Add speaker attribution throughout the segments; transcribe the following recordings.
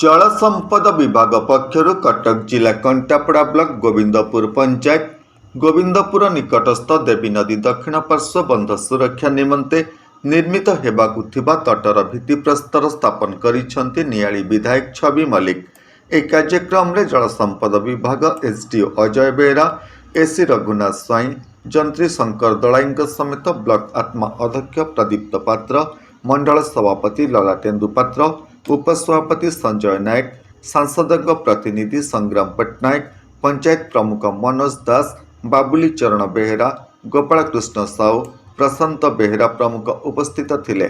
Speaker 1: जल संपद विभाग पक्षर कटक जिला कंटापड़ा ब्लॉक गोविंदपुर पंचायत गोविंदपुर निकटस्थ देवी नदी दक्षिण पार्श्व बंध सुरक्षा निमंते निर्मित हेबाकु थिबा तटर भित्तिप्रस्तर स्थापन करिसेंति नियाली विधायक छवि मल्लिक। एक कार्यक्रम रे जल संपद विभाग एसडीओ अजय बेहरा, एसी रघुनाथ स्वाई, जंत्री शंकर दलाई समेत ब्लॉक आत्मा अध्यक्ष प्रदीप्त पात्र, मंडल सभापति ललाटेन्दु पात्र, उपसभापति संजय नायक, सांसद प्रतिनिधि संग्राम पट्टनायक, पंचायत प्रमुख मनोज दास, बाबुली चरण बेहरा, गोपाल कृष्ण साहू, प्रशांत बेहरा प्रमुख उपस्थित थिले।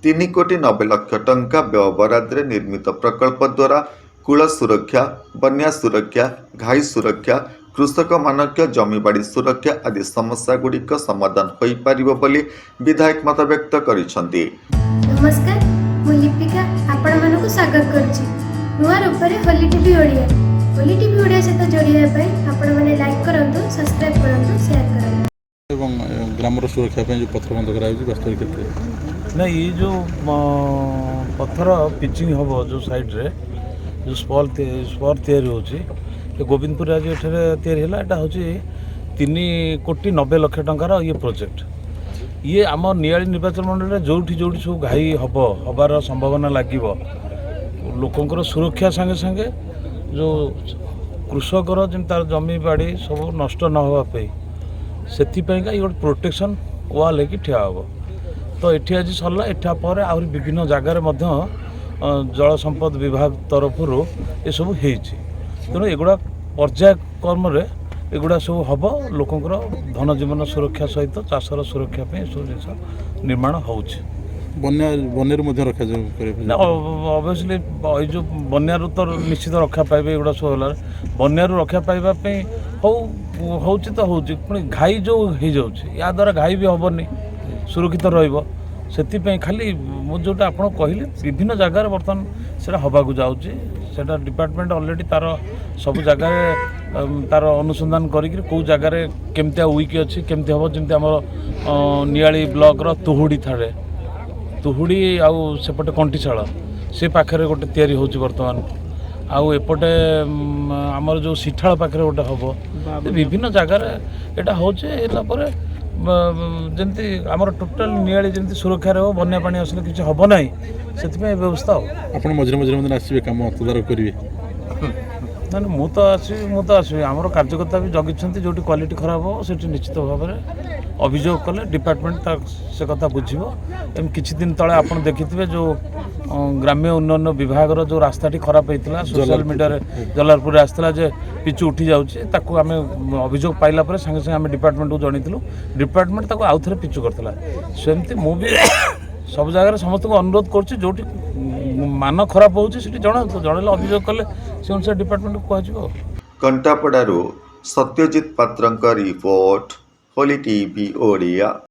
Speaker 1: 3,90,00,000 टंका व्यय बराद्रे निर्मित प्रकल्प द्वारा कूल सुरक्षा, बन्या सुरक्षा, घाई सुरक्षा, कृषक मानक जमीबाड़ी सुरक्षा आदि समस्या गुड़िक समाधान हो पारिबो बोली विधायक मत व्यक्त करिसेंति।
Speaker 2: नमस्कार, मु लिपिका आपण मानकु स्वागत करछि नुआ रूपरे होली टीवी ओडिया। होली टीवी ओडिया सहित जोड़िया पई आपण माने लाइक करंतु, सब्सक्राइब करंतु, शेयर करंतु।
Speaker 3: एवं ग्रामर सुरक्षा पे जो पत्थर बंध कराई वास्तविक क्षेत्र
Speaker 4: नहीं ये जो पत्थर पिचिंग हम जो साइड रे जो स्पॉट तैयारी होची गोविंदपुर आज तैयारी है यहाँ हूँ 3,90,00,000 टंकार ये प्रोजेक्ट। ये आम नियाली निर्वाचन मंडल में जोठी जोठी सब घाई हबार संभावना लगे लोकंर सुरक्षा संगे संगे जो कृषकर जमी तार जमी बाड़ी सब नष्ट न होगापी से ये गोटे प्रोटेक्शन वाल है ठिया हम। तो ये आज सरला एठापर आहरी विभिन्न जगार जल संपद विभाग तरफ ये सब तेणु एगुड़ा पर्याय क्रम एगुड़ा सब हम लोकंर धन जीवन सुरक्षा सहित चाषर सुरक्षा सब जिन निर्माण हो ऑब्वियसली ये जो बन्यारू तो निश्चित रक्षा पाइबे एगुड़ा सब है बन्यारू रक्षा पाइबापी हूँ तो हूँ पुणी घाई जो हो या द्वारा घाई भी हेनी सुरक्षित रही खाली मुझे जोटा आप कहले विभिन्न जगार बर्तमान से हवाक जाऊँगी सेटा डिपार्टमेंट ऑलरेडी तार सब जगह तार अनुसंधान करिक कौ जगार केमतिया वीक अच्छी केमती हम जमी आम नियाली ब्लॉक तुहुड़ी थाड़े तुहुड़ी आउ सेपटे कंटीशाल से पाखे गोटे तैयारी होची बर्तमान आउ एपटे आमर जो सिठाल पाखे गोटे हम विभिन्न जगार यहाँ होपर जमती आमर टोटाल नियाली जमी सुरक्षा रहो बन्या पानी आसले किसी हम ना से व्यवस्था
Speaker 3: आप मझे मझे आसवे कम तदारख करेंगे ना मुझे आसवि आमर कार्यकर्ता भी जगिंट जो क्वालिटी खराब हो से निश्चित भाव में अभियोग कले डिपार्टमेंट से कथा बुझो। एम किछि दिन तले आप देखिथे जो ग्राम्य उन्नयन विभाग जो रास्ताटी खराब होता सोशल मीडिया जलालपुर आसला जे पिचु उठी जाऊँगी आम अभियोग पाइला संगे संगे आम डिपार्टमेंट को जनइलु डिपार्टमेंट आउ थे पिचु करता सेमती मुझे सब जगह समस्त को अनुरोध कर मान खराब हो जन अभियोग कले से अनुसार डिपार्टमेंट को कह।
Speaker 1: कंटापड़ारू सत्यजित पात्रंक रिपोर्ट होली टीवी ओडिया।